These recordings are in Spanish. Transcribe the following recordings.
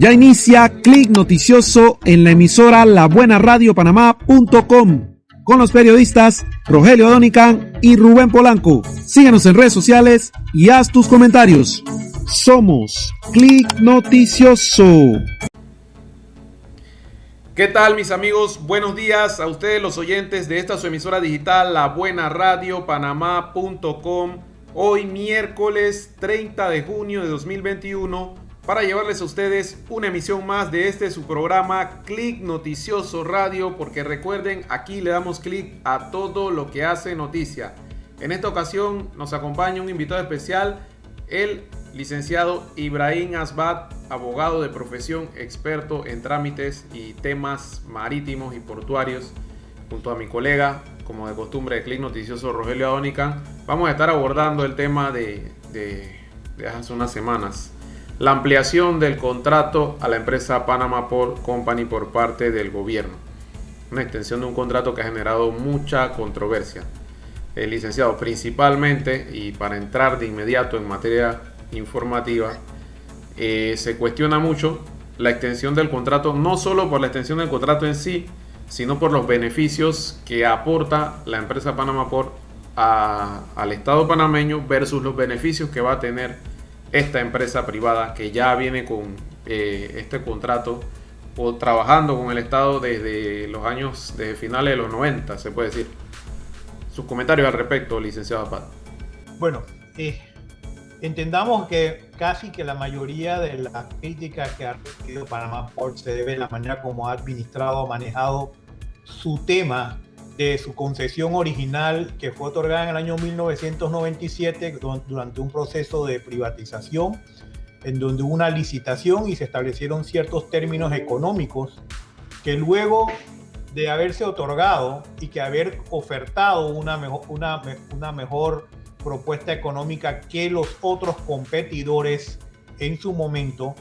Ya inicia Clic Noticioso en la emisora labuenaradiopanamá.com con los periodistas Rogelio Donican y Rubén Polanco. Síguenos en redes sociales y haz tus comentarios. Somos Clic Noticioso. ¿Qué tal, mis amigos? Buenos días a ustedes, los oyentes de esta su emisora digital labuenaradiopanamá.com. Hoy miércoles 30 de junio de 2021 para llevarles a ustedes una emisión más de su programa Clic Noticioso Radio, porque recuerden, aquí le damos clic a todo lo que hace noticia. En esta ocasión nos acompaña un invitado especial, el licenciado Ibrahim Asbat, abogado de profesión, experto en trámites y temas marítimos y portuarios, junto a mi colega, como de costumbre, de Clic Noticioso, Rogelio Donican. Vamos a estar abordando el tema de hace unas semanas, la ampliación del contrato a la empresa Panama Port Company por parte del gobierno. Una extensión de un contrato que ha generado mucha controversia. El licenciado, principalmente, y para entrar de inmediato en materia informativa, se cuestiona mucho la extensión del contrato, no solo por la extensión del contrato en sí, sino por los beneficios que aporta la empresa Panama Port al Estado panameño versus los beneficios que va a tener esta empresa privada que ya viene con este contrato o trabajando con el Estado desde finales de los 90, se puede decir. Sus comentarios al respecto, licenciado Asbat. Bueno, entendamos que casi que la mayoría de las críticas que ha recibido Panama Port se debe a la manera como ha administrado, manejado su tema de su concesión original, que fue otorgada en el año 1997 durante un proceso de privatización, en donde hubo una licitación y se establecieron ciertos términos económicos que luego de haberse otorgado y que haber ofertado una mejor propuesta económica que los otros competidores en su momento,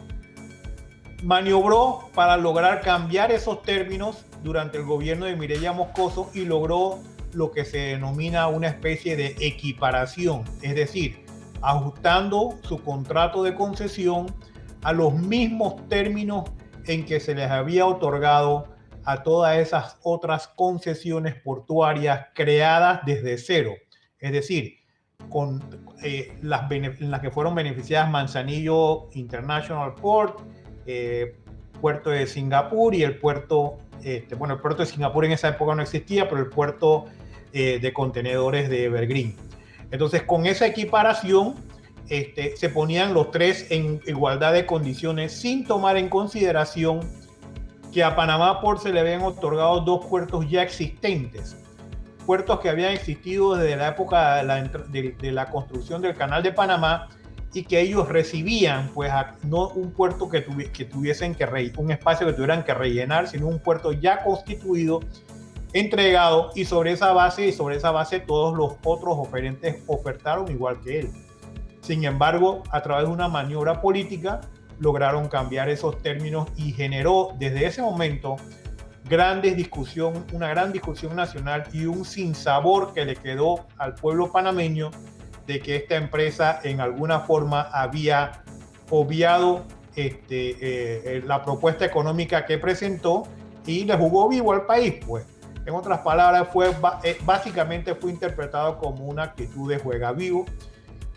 maniobró para lograr cambiar esos términos durante el gobierno de Mireya Moscoso y logró lo que se denomina una especie de equiparación, es decir, ajustando su contrato de concesión a los mismos términos en que se les había otorgado a todas esas otras concesiones portuarias creadas desde cero, es decir, con las que fueron beneficiadas Manzanillo International Port, puerto de Singapur y el puerto, el puerto de Singapur en esa época no existía, pero el puerto de contenedores de Evergreen. Entonces, con esa equiparación, se ponían los tres en igualdad de condiciones, sin tomar en consideración que a Panamá Port se le habían otorgado dos puertos ya existentes, puertos que habían existido desde la época de la construcción del Canal de Panamá, y que ellos recibían, pues, no un puerto que tuviesen un espacio que tuvieran que rellenar, sino un puerto ya constituido, entregado, y sobre esa base todos los otros oferentes ofertaron igual que él. Sin embargo, a través de una maniobra política, lograron cambiar esos términos y generó desde ese momento una gran discusión nacional y un sinsabor que le quedó al pueblo panameño de que esta empresa en alguna forma había obviado la propuesta económica que presentó y le jugó vivo al país, pues. En otras palabras, básicamente fue interpretado como una actitud de juega vivo,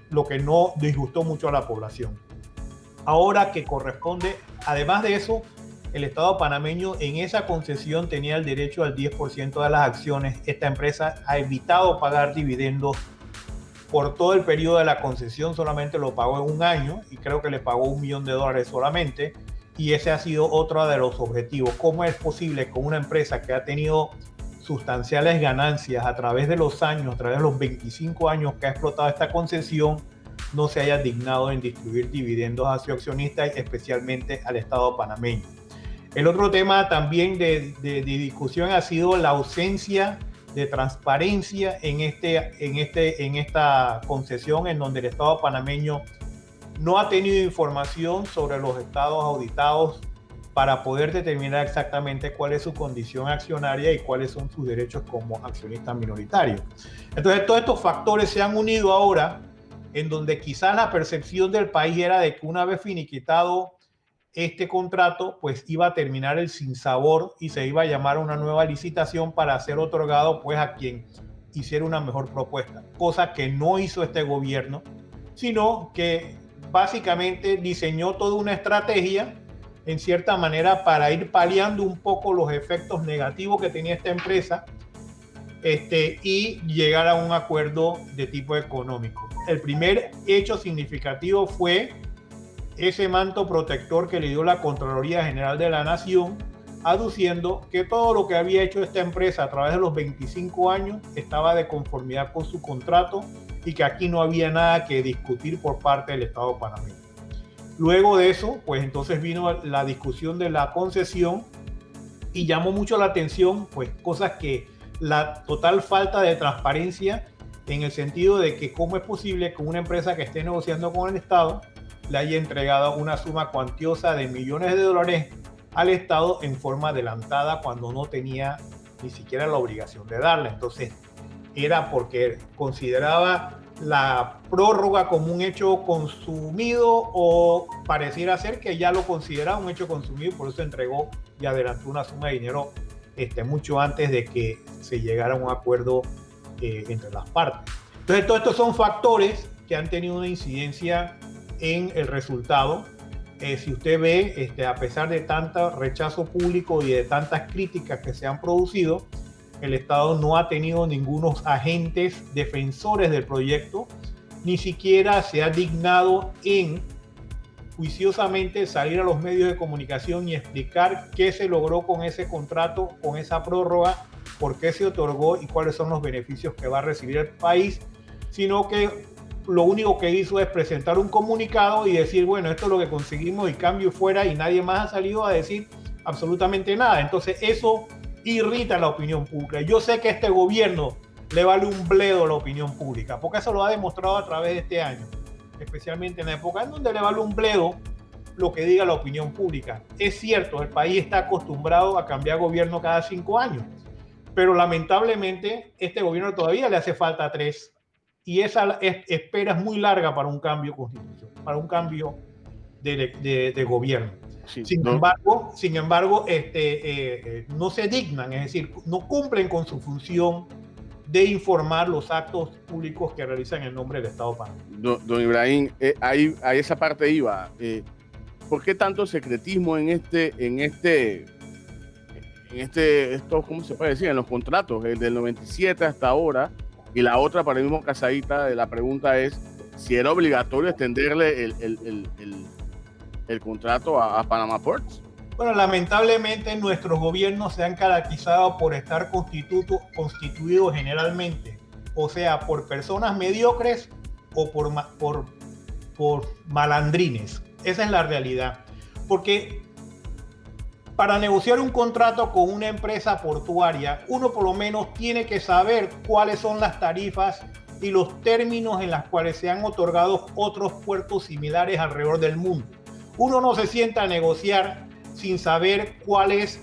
lo que no disgustó mucho a la población. Ahora que corresponde, además de eso, el Estado panameño en esa concesión tenía el derecho al 10% de las acciones. Esta empresa ha evitado pagar dividendos por todo el periodo de la concesión, solamente lo pagó en un año y creo que le pagó $1 millón solamente, y ese ha sido otro de los objetivos. ¿Cómo es posible que una empresa que ha tenido sustanciales ganancias a través de los años, a través de los 25 años que ha explotado esta concesión, no se haya dignado en distribuir dividendos a sus accionistas, especialmente al Estado panameño? El otro tema también de discusión ha sido la ausencia de transparencia en esta concesión, en donde el Estado panameño no ha tenido información sobre los estados auditados para poder determinar exactamente cuál es su condición accionaria y cuáles son sus derechos como accionista minoritario. Entonces, todos estos factores se han unido ahora, en donde quizás la percepción del país era de que una vez finiquitado este contrato pues iba a terminar el sinsabor y se iba a llamar a una nueva licitación para ser otorgado pues a quien hiciera una mejor propuesta, cosa que no hizo este gobierno, sino que básicamente diseñó toda una estrategia en cierta manera para ir paliando un poco los efectos negativos que tenía esta empresa y llegar a un acuerdo de tipo económico. El primer hecho significativo fue ese manto protector que le dio la Contraloría General de la Nación, aduciendo que todo lo que había hecho esta empresa a través de los 25 años estaba de conformidad con su contrato y que aquí no había nada que discutir por parte del Estado panameño. Luego de eso, pues entonces vino la discusión de la concesión y llamó mucho la atención, pues cosas que la total falta de transparencia en el sentido de que cómo es posible que una empresa que esté negociando con el Estado le haya entregado una suma cuantiosa de millones de dólares al Estado en forma adelantada cuando no tenía ni siquiera la obligación de darla. Entonces era porque consideraba la prórroga como un hecho consumido o pareciera ser que ya lo consideraba un hecho consumido, por eso entregó y adelantó una suma de dinero mucho antes de que se llegara a un acuerdo entre las partes. Entonces todos estos son factores que han tenido una incidencia en el resultado. Si usted ve, a pesar de tanto rechazo público y de tantas críticas que se han producido, el Estado no ha tenido ningunos agentes defensores del proyecto, ni siquiera se ha dignado en juiciosamente salir a los medios de comunicación y explicar qué se logró con ese contrato, con esa prórroga, por qué se otorgó y cuáles son los beneficios que va a recibir el país, sino que lo único que hizo es presentar un comunicado y decir, bueno, esto es lo que conseguimos y cambio fuera, y nadie más ha salido a decir absolutamente nada. Entonces eso irrita a la opinión pública. Yo sé que a este gobierno le vale un bledo a la opinión pública, porque eso lo ha demostrado a través de este año, especialmente en la época en donde le vale un bledo lo que diga la opinión pública. Es cierto, el país está acostumbrado a cambiar gobierno cada 5 años, pero lamentablemente este gobierno todavía le hace falta 3, y esa espera es muy larga para un cambio constitucional, para un cambio de gobierno. Sí, sin embargo, no se dignan, es decir, no cumplen con su función de informar los actos públicos que realizan en nombre del Estado panameño. Don Ibrahim, a esa parte iba. ¿Por qué tanto secretismo en esto, ¿cómo se puede decir? En los contratos, el del 97 hasta ahora, y la otra para el mismo Casadita, la pregunta es si era obligatorio extenderle el contrato a Panama Ports. Bueno, lamentablemente nuestros gobiernos se han caracterizado por estar constituidos generalmente, o sea, por personas mediocres o por malandrines. Esa es la realidad. Porque para negociar un contrato con una empresa portuaria, uno por lo menos tiene que saber cuáles son las tarifas y los términos en los cuales se han otorgado otros puertos similares alrededor del mundo. Uno no se sienta a negociar sin saber cuál es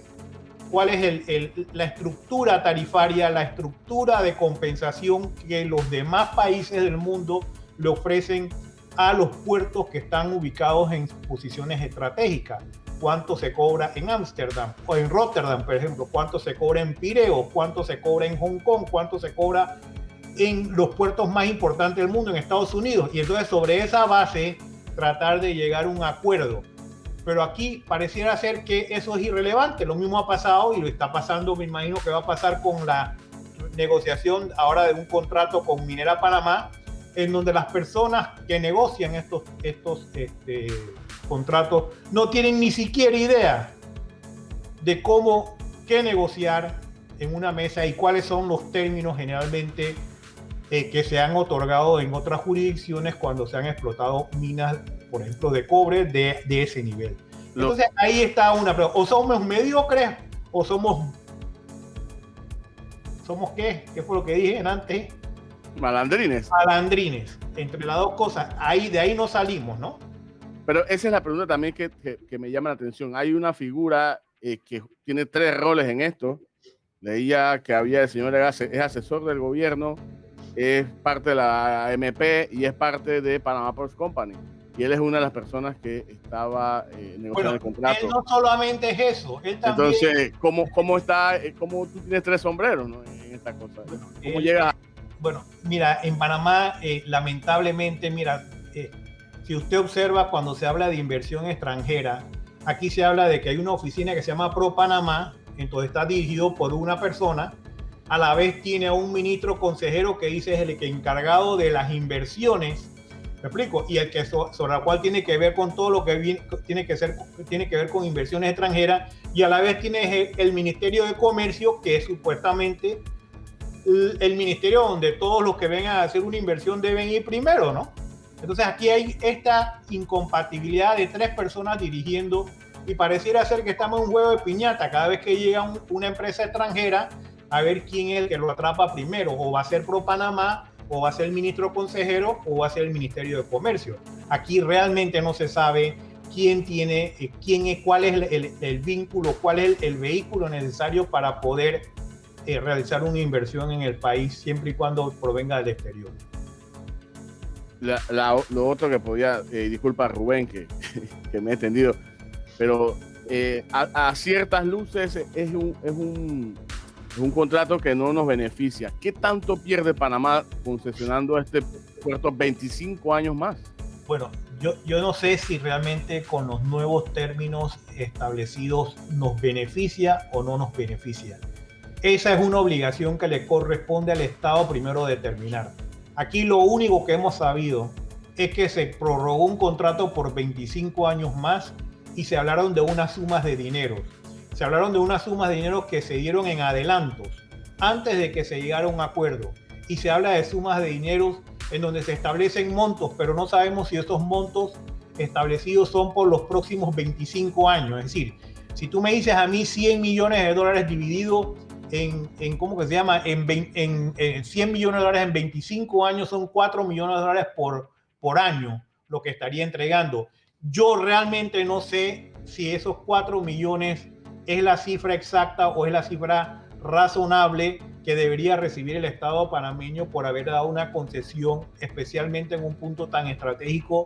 la estructura tarifaria, la estructura de compensación que los demás países del mundo le ofrecen a los puertos que están ubicados en posiciones estratégicas. Cuánto se cobra en Ámsterdam o en Rotterdam, por ejemplo, cuánto se cobra en Pireo, cuánto se cobra en Hong Kong, cuánto se cobra en los puertos más importantes del mundo, en Estados Unidos. Y entonces sobre esa base tratar de llegar a un acuerdo. Pero aquí pareciera ser que eso es irrelevante. Lo mismo ha pasado y lo está pasando, me imagino que va a pasar con la negociación ahora de un contrato con Minera Panamá, en donde las personas que negocian estos contratos no tienen ni siquiera idea de qué negociar en una mesa y cuáles son los términos generalmente que se han otorgado en otras jurisdicciones cuando se han explotado minas, por ejemplo, de cobre de ese nivel. Entonces ahí está una pregunta. O somos mediocres o somos ¿qué? ¿Qué fue lo que dije antes? Malandrines. Malandrines. Entre las dos cosas. De ahí no salimos, ¿no? Pero esa es la pregunta también que me llama la atención. Hay una figura que tiene 3 roles en esto. Leía que había el señor es asesor del gobierno, es parte de la AMP y es parte de Panama Ports Company. y él es una de las personas que estaba negociando el contrato. Él no solamente es eso, él también... Entonces, ¿cómo tú tienes tres sombreros, ¿no? En esta cosa? ¿Cómo llegas? Bueno, mira, en Panamá, lamentablemente, mira, si usted observa cuando se habla de inversión extranjera, aquí se habla de que hay una oficina que se llama Pro Panamá, entonces está dirigido por una persona, a la vez tiene a un ministro consejero que dice es el que encargado de las inversiones, ¿me explico? Y el que sobre la cual tiene que ver con todo lo que tiene que ver con inversiones extranjeras, y a la vez tiene el Ministerio de Comercio, que es supuestamente el ministerio donde todos los que vengan a hacer una inversión deben ir primero, ¿no? Entonces aquí hay esta incompatibilidad de tres personas dirigiendo, y pareciera ser que estamos en un juego de piñata cada vez que llega una empresa extranjera a ver quién es el que lo atrapa primero, o va a ser Pro Panamá, o va a ser el ministro consejero, o va a ser el Ministerio de Comercio. Aquí realmente no se sabe cuál es el vínculo, cuál es el vehículo necesario para poder realizar una inversión en el país, siempre y cuando provenga del exterior. Lo otro que podía, disculpa Rubén que me he entendido, pero a ciertas luces es un contrato que no nos beneficia. ¿Qué tanto pierde Panamá concesionando este puerto 25 años más? Bueno, yo no sé si realmente con los nuevos términos establecidos nos beneficia o no nos beneficia. Esa es una obligación que le corresponde al Estado primero determinar. Aquí lo único que hemos sabido es que se prorrogó un contrato por 25 años más y se hablaron de unas sumas de dinero. Se hablaron de unas sumas de dinero que se dieron en adelantos antes de que se llegara a un acuerdo. Y se habla de sumas de dinero en donde se establecen montos, pero no sabemos si esos montos establecidos son por los próximos 25 años. Es decir, si tú me dices a mí 100 millones de dólares dividido en ¿cómo que se llama? En 100 millones de dólares en 25 años son 4 millones de dólares por año lo que estaría entregando. Yo realmente no sé si esos 4 millones es la cifra exacta o es la cifra razonable que debería recibir el Estado panameño por haber dado una concesión, especialmente en un punto tan estratégico,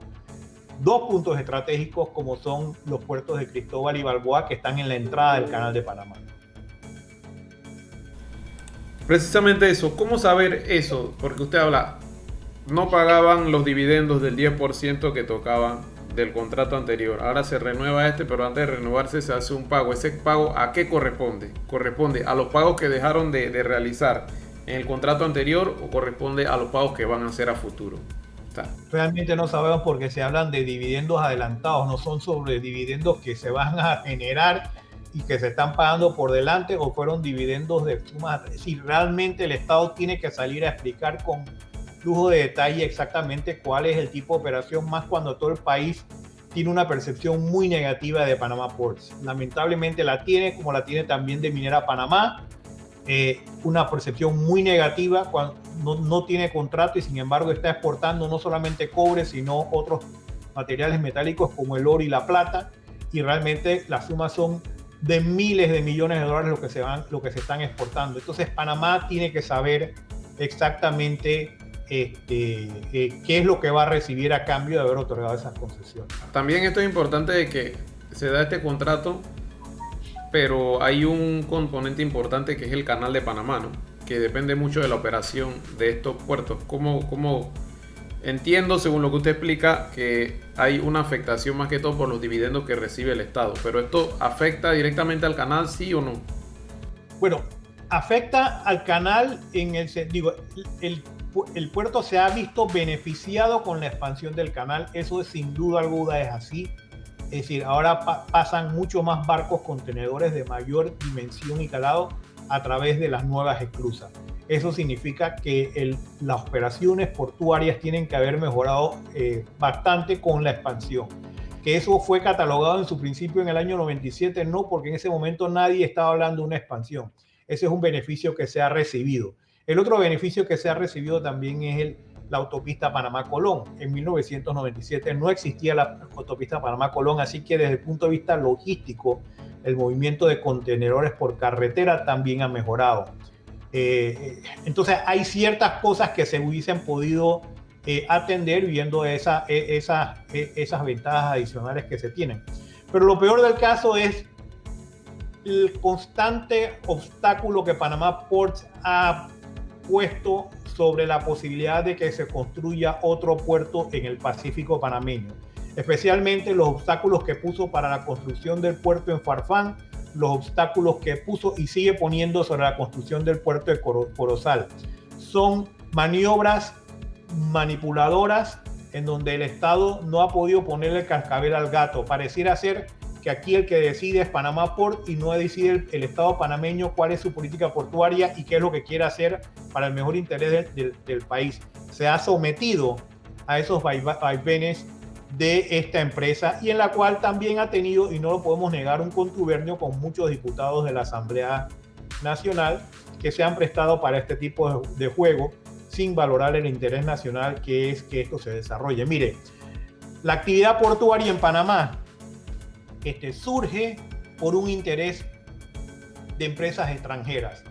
dos puntos estratégicos como son los puertos de Cristóbal y Balboa, que están en la entrada del Canal de Panamá. Precisamente eso, ¿cómo saber eso? Porque usted habla, no pagaban los dividendos del 10% que tocaban del contrato anterior. Ahora se renueva pero antes de renovarse se hace un pago. ¿Ese pago a qué corresponde? ¿Corresponde a los pagos que dejaron de realizar en el contrato anterior o corresponde a los pagos que van a hacer a futuro? Realmente no sabemos porque se hablan de dividendos adelantados, no son sobre dividendos que se van a generar y que se están pagando por delante o fueron dividendos de sumas. Es decir, realmente el Estado tiene que salir a explicar con lujo de detalle exactamente cuál es el tipo de operación, más cuando todo el país tiene una percepción muy negativa de Panama Ports. Lamentablemente la tiene, como la tiene también de Minera Panamá, una percepción muy negativa cuando no tiene contrato y sin embargo está exportando no solamente cobre, sino otros materiales metálicos como el oro y la plata, y realmente las sumas son de miles de millones de dólares lo que se están exportando. Entonces Panamá tiene que saber exactamente qué es lo que va a recibir a cambio de haber otorgado esas concesiones. También esto es importante de que se da este contrato, pero hay un componente importante que es el Canal de Panamá, ¿no? Que depende mucho de la operación de estos puertos. ¿Cómo entiendo, según lo que usted explica, que hay una afectación más que todo por los dividendos que recibe el Estado? ¿Pero esto afecta directamente al canal, sí o no? Bueno, afecta al canal en el sentido, el puerto se ha visto beneficiado con la expansión del canal, eso sin duda alguna es así. Es decir, ahora pasan mucho más barcos contenedores de mayor dimensión y calado a través de las nuevas esclusas. Eso significa que las operaciones portuarias tienen que haber mejorado bastante con la expansión. Que eso fue catalogado en su principio en el año 97, no, porque en ese momento nadie estaba hablando de una expansión. Ese es un beneficio que se ha recibido. El otro beneficio que se ha recibido también es la autopista Panamá-Colón. En 1997 no existía la autopista Panamá-Colón, así que desde el punto de vista logístico, el movimiento de contenedores por carretera también ha mejorado. Entonces hay ciertas cosas que se hubiesen podido atender viendo esas ventajas adicionales que se tienen. Pero lo peor del caso es el constante obstáculo que Panama Ports ha puesto sobre la posibilidad de que se construya otro puerto en el Pacífico panameño, especialmente los obstáculos que puso para la construcción del puerto en Farfán, los obstáculos que puso y sigue poniendo sobre la construcción del puerto de Corozal. Son maniobras manipuladoras en donde el Estado no ha podido ponerle el cascabel al gato. Pareciera ser que aquí el que decide es Panama Port y no decide el Estado panameño cuál es su política portuaria y qué es lo que quiere hacer para el mejor interés del país. Se ha sometido a esos vaivenes de esta empresa y en la cual también ha tenido, y no lo podemos negar, un contubernio con muchos diputados de la Asamblea Nacional que se han prestado para este tipo de juego sin valorar el interés nacional que es que esto se desarrolle. Mire, la actividad portuaria en Panamá surge por un interés de empresas extranjeras.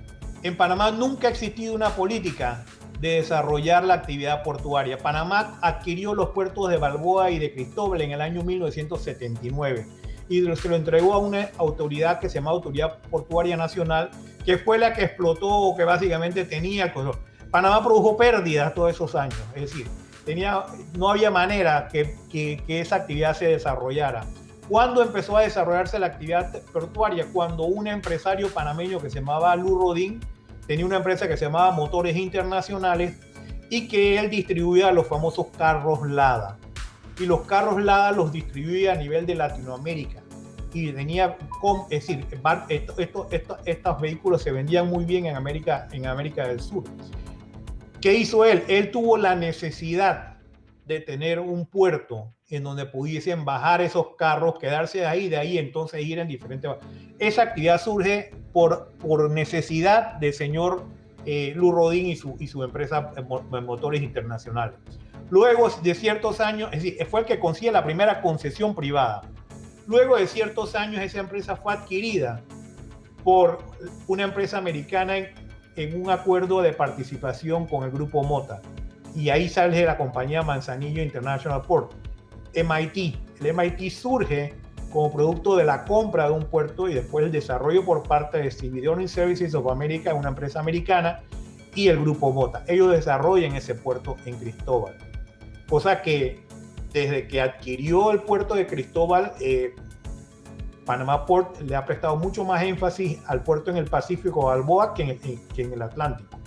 En Panamá nunca ha existido una política de desarrollar la actividad portuaria. Panamá adquirió los puertos de Balboa y de Cristóbal en el año 1979 y se lo entregó a una autoridad que se llama Autoridad Portuaria Nacional, que fue la que explotó o que básicamente tenía el control. Panamá produjo pérdidas todos esos años, es decir, no había manera que esa actividad se desarrollara. ¿Cuándo empezó a desarrollarse la actividad portuaria? Cuando un empresario panameño que se llamaba Lu Rodín tenía una empresa que se llamaba Motores Internacionales y que él distribuía los famosos carros Lada. Y los carros Lada los distribuía a nivel de Latinoamérica. Y tenía, es decir, estos vehículos se vendían muy bien en América del Sur. ¿Qué hizo él? Él tuvo la necesidad de tener un puerto en donde pudiesen bajar esos carros, quedarse de ahí entonces ir en diferentes... Esa actividad surge por necesidad del señor Lu Rodín y su empresa Motores Internacionales. Luego de ciertos años, es decir, fue el que consigue la primera concesión privada. Luego de ciertos años esa empresa fue adquirida por una empresa americana en un acuerdo de participación con el grupo Mota. Y ahí sale la compañía Manzanillo International Port, MIT. El MIT surge como producto de la compra de un puerto y después el desarrollo por parte de Stevedoring Services of America, una empresa americana, y el grupo Mota. Ellos desarrollan ese puerto en Cristóbal. Cosa que desde que adquirió el puerto de Cristóbal, Panama Port le ha prestado mucho más énfasis al puerto en el Pacífico Balboa que en el Atlántico.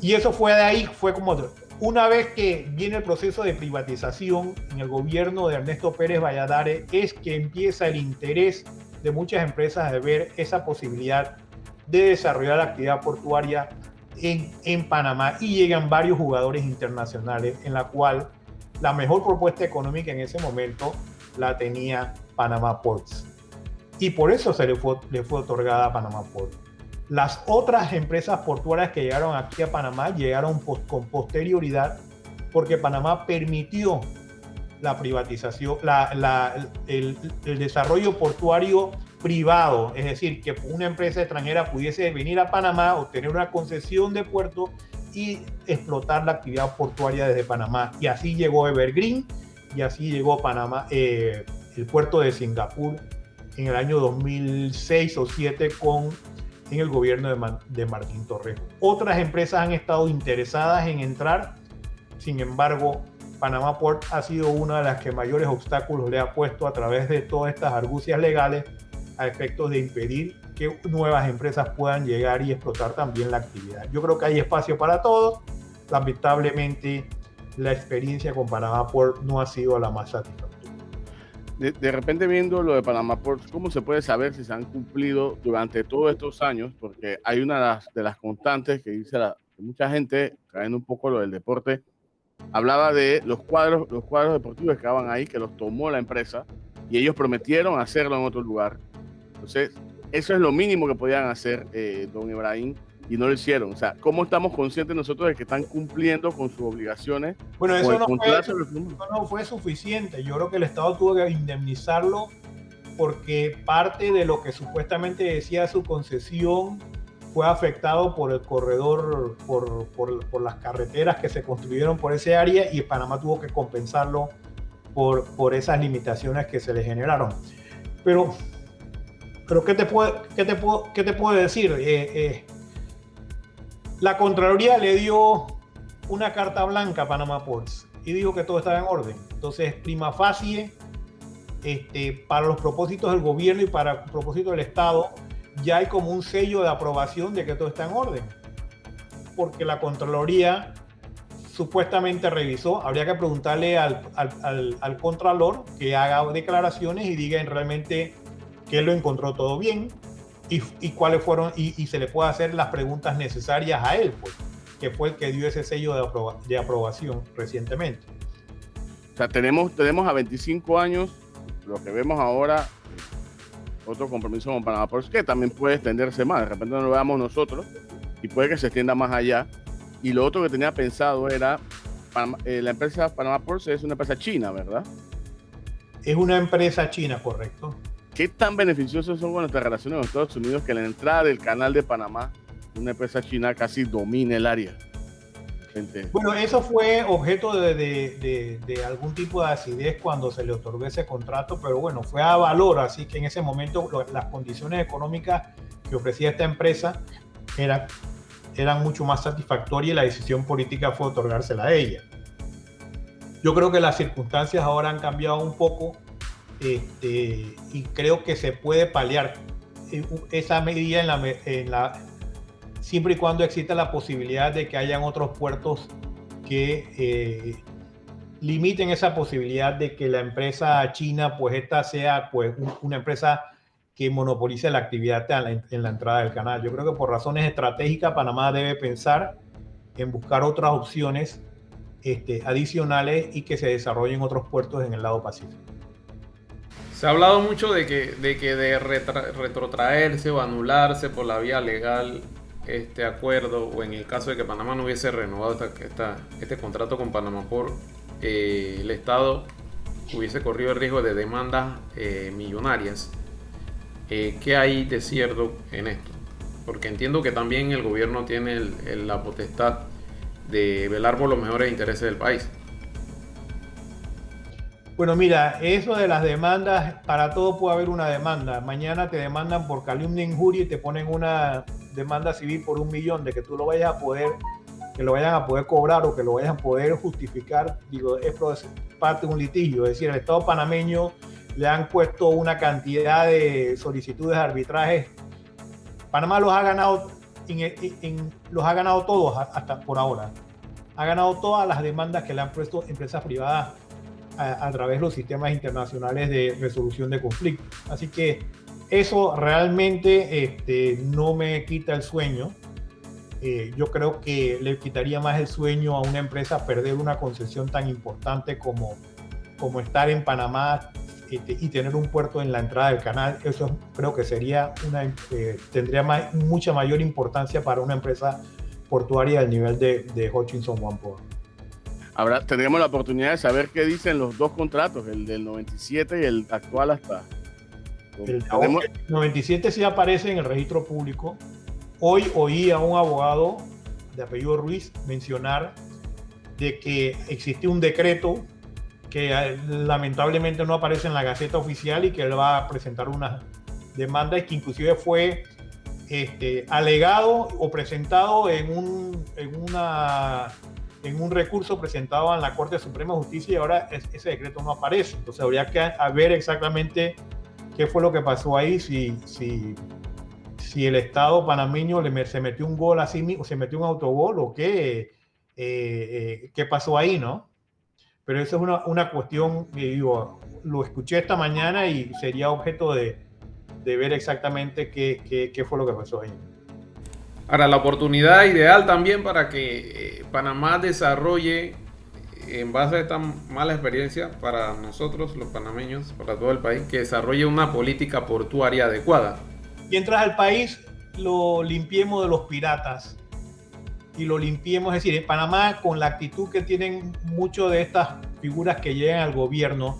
Y eso fue de ahí, fue como una vez que viene el proceso de privatización en el gobierno de Ernesto Pérez Valladares, es que empieza el interés de muchas empresas de ver esa posibilidad de desarrollar la actividad portuaria en Panamá y llegan varios jugadores internacionales en la cual la mejor propuesta económica en ese momento la tenía Panama Ports y por eso le fue otorgada a Panama Ports. Las otras empresas portuarias que llegaron aquí a Panamá llegaron con posterioridad porque Panamá permitió la privatización, el desarrollo portuario privado, es decir, que una empresa extranjera pudiese venir a Panamá, obtener una concesión de puerto y explotar la actividad portuaria desde Panamá. Y así llegó Evergreen y así llegó Panamá, el puerto de Singapur en el año 2006 o 2007 en el gobierno de Martín Torrijos. Otras empresas han estado interesadas en entrar, sin embargo, Panama Port ha sido una de las que mayores obstáculos le ha puesto a través de todas estas argucias legales a efectos de impedir que nuevas empresas puedan llegar y explotar también la actividad. Yo creo que hay espacio para todos. Lamentablemente, la experiencia con Panama Port no ha sido la más satisfactoria. De repente, viendo lo de Panama Port, ¿cómo se puede saber si se han cumplido durante todos estos años? Porque hay una de las constantes que dice mucha gente, trayendo un poco lo del deporte, hablaba de los cuadros deportivos que estaban ahí, que los tomó la empresa y ellos prometieron hacerlo en otro lugar. Entonces, eso es lo mínimo que podían hacer, don Ibrahim, y no lo hicieron. O sea, ¿cómo estamos conscientes nosotros de que están cumpliendo con sus obligaciones? Bueno, eso no fue suficiente. Yo creo que el Estado tuvo que indemnizarlo porque parte de lo que supuestamente decía su concesión fue afectado por el corredor, por las carreteras que se construyeron por ese área, y Panamá tuvo que compensarlo por esas limitaciones que se le generaron. Pero ¿qué te puedo decir? La Contraloría le dio una carta blanca a Panama Ports y dijo que todo estaba en orden. Entonces, prima facie, para los propósitos del gobierno y para el propósito del Estado, ya hay como un sello de aprobación de que todo está en orden. Porque la Contraloría supuestamente revisó. Habría que preguntarle al Contralor que haga declaraciones y diga realmente que él lo encontró todo bien y cuáles fueron, y se le puede hacer las preguntas necesarias a él, pues, que fue el que dio ese sello de aprobación recientemente. O sea, tenemos a 25 años, lo que vemos ahora, otro compromiso con Panamá Ports, que también puede extenderse más. De repente no lo veamos nosotros y puede que se extienda más allá. Y lo otro que tenía pensado era, la empresa Panama Ports es una empresa china, ¿verdad? Es una empresa china, correcto. ¿Qué tan beneficiosos son nuestras relaciones con Estados Unidos que la entrada del canal de Panamá, una empresa china, casi domine el área? Bueno, eso fue objeto de algún tipo de acidez cuando se le otorgó ese contrato, pero bueno, fue a valor, así que en ese momento las condiciones económicas que ofrecía esta empresa eran mucho más satisfactorias y la decisión política fue otorgársela a ella. Yo creo que las circunstancias ahora han cambiado un poco, y creo que se puede paliar esa medida siempre y cuando exista la posibilidad de que hayan otros puertos que limiten esa posibilidad de que la empresa china, pues esta sea pues una empresa que monopolice la actividad en la entrada del canal. Yo creo que por razones estratégicas Panamá debe pensar en buscar otras opciones adicionales y que se desarrollen otros puertos en el lado Pacífico. Se ha hablado mucho de retrotraerse o anularse por la vía legal este acuerdo, o en el caso de que Panamá no hubiese renovado este contrato con Panamá Ports, el Estado hubiese corrido el riesgo de demandas millonarias. ¿Qué hay de cierto en esto? Porque entiendo que también el gobierno tiene la potestad de velar por los mejores intereses del país. Bueno, mira, eso de las demandas, para todo puede haber una demanda. Mañana te demandan por calumnia e injuria y te ponen una demanda civil por 1 millón, de que tú lo vayan a poder cobrar o que lo vayan a poder justificar. Digo, es parte de un litigio. Es decir, el Estado panameño le han puesto una cantidad de solicitudes de arbitraje. Panamá los ha ganado, los ha ganado todos hasta por ahora. Ha ganado todas las demandas que le han puesto empresas privadas a través de los sistemas internacionales de resolución de conflictos. Así que eso realmente no me quita el sueño. Yo creo que le quitaría más el sueño a una empresa perder una concesión tan importante como estar en Panamá y tener un puerto en la entrada del canal. Eso creo que tendría mucha mayor importancia para una empresa portuaria del nivel de Hutchison One Port. Tendríamos la oportunidad de saber qué dicen los dos contratos, el del 97 y el actual hasta. El 97 sí aparece en el registro público. Hoy oí a un abogado de apellido Ruiz mencionar de que existe un decreto que lamentablemente no aparece en la Gaceta Oficial y que él va a presentar una demanda y que inclusive fue alegado o presentado en un recurso presentado en la Corte Suprema de Justicia, y ahora ese decreto no aparece. Entonces habría que ver exactamente qué fue lo que pasó ahí, si el Estado panameño se metió un gol así mismo, se metió un autogol o qué pasó ahí, ¿no? Pero eso es una cuestión que digo, lo escuché esta mañana y sería objeto de ver exactamente qué fue lo que pasó ahí. Ahora, la oportunidad ideal también para que Panamá desarrolle, en base a esta mala experiencia para nosotros los panameños, para todo el país, que desarrolle una política portuaria adecuada. Mientras al país lo limpiemos de los piratas y lo limpiemos, es decir, en Panamá, con la actitud que tienen muchas de estas figuras que llegan al gobierno,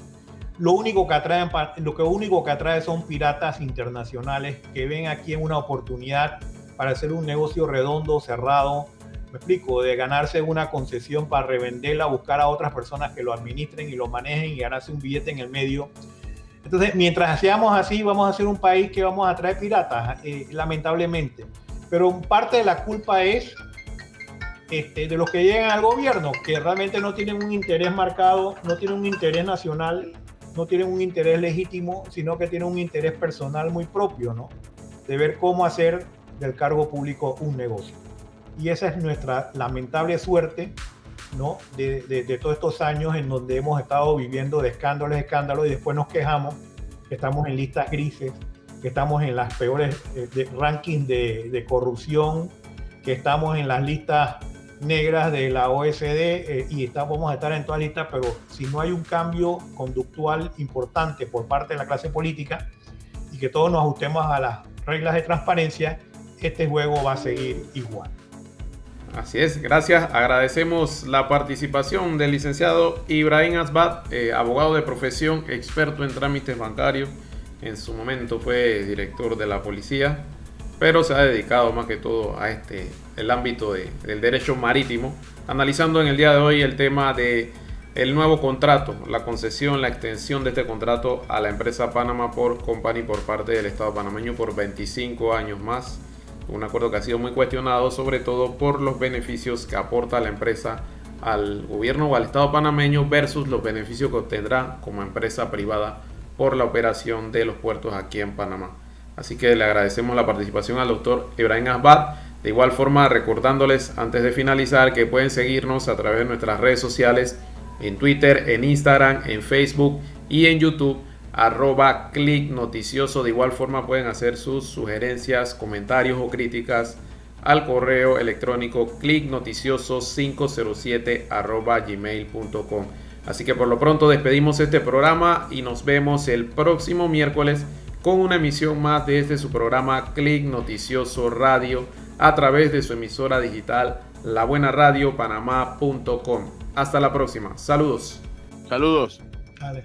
lo único que atrae son piratas internacionales que ven aquí en una oportunidad para hacer un negocio redondo, cerrado, me explico, de ganarse una concesión para revenderla, buscar a otras personas que lo administren y lo manejen y ganarse un billete en el medio. Entonces, mientras seamos así, vamos a ser un país que vamos a traer piratas, lamentablemente. Pero parte de la culpa es de los que llegan al gobierno, que realmente no tienen un interés marcado, no tienen un interés nacional, no tienen un interés legítimo, sino que tienen un interés personal muy propio, ¿no? De ver cómo hacer del cargo público un negocio. Y esa es nuestra lamentable suerte, ¿no? De todos estos años en donde hemos estado viviendo de escándalos y después nos quejamos que estamos en listas grises, que estamos en las peores rankings de corrupción, que estamos en las listas negras de la OECD y vamos a estar en todas listas, pero si no hay un cambio conductual importante por parte de la clase política y que todos nos ajustemos a las reglas de transparencia, este juego va a seguir igual. Así es, gracias. Agradecemos la participación del licenciado Ibrahim Asbat, abogado de profesión, experto en trámites bancarios. En su momento fue director de la policía, pero se ha dedicado más que todo a el ámbito del derecho marítimo, analizando en el día de hoy el tema de el nuevo contrato, la concesión, la extensión de este contrato a la empresa Panama Port Company por parte del Estado panameño por 25 años más. Un acuerdo que ha sido muy cuestionado, sobre todo por los beneficios que aporta la empresa al gobierno o al Estado panameño versus los beneficios que obtendrá como empresa privada por la operación de los puertos aquí en Panamá. Así que le agradecemos la participación al doctor Ibrahim Asbat. De igual forma, recordándoles antes de finalizar que pueden seguirnos a través de nuestras redes sociales, en Twitter, en Instagram, en Facebook y en YouTube, @clicnoticioso. De igual forma pueden hacer sus sugerencias, comentarios o críticas al correo electrónico clicnoticioso507@gmail.com. Así que por lo pronto despedimos este programa y nos vemos el próximo miércoles con una emisión más de su programa Clic Noticioso Radio a través de su emisora digital labuenaradiopanamá.com. Hasta la próxima. Saludos. Saludos. Vale,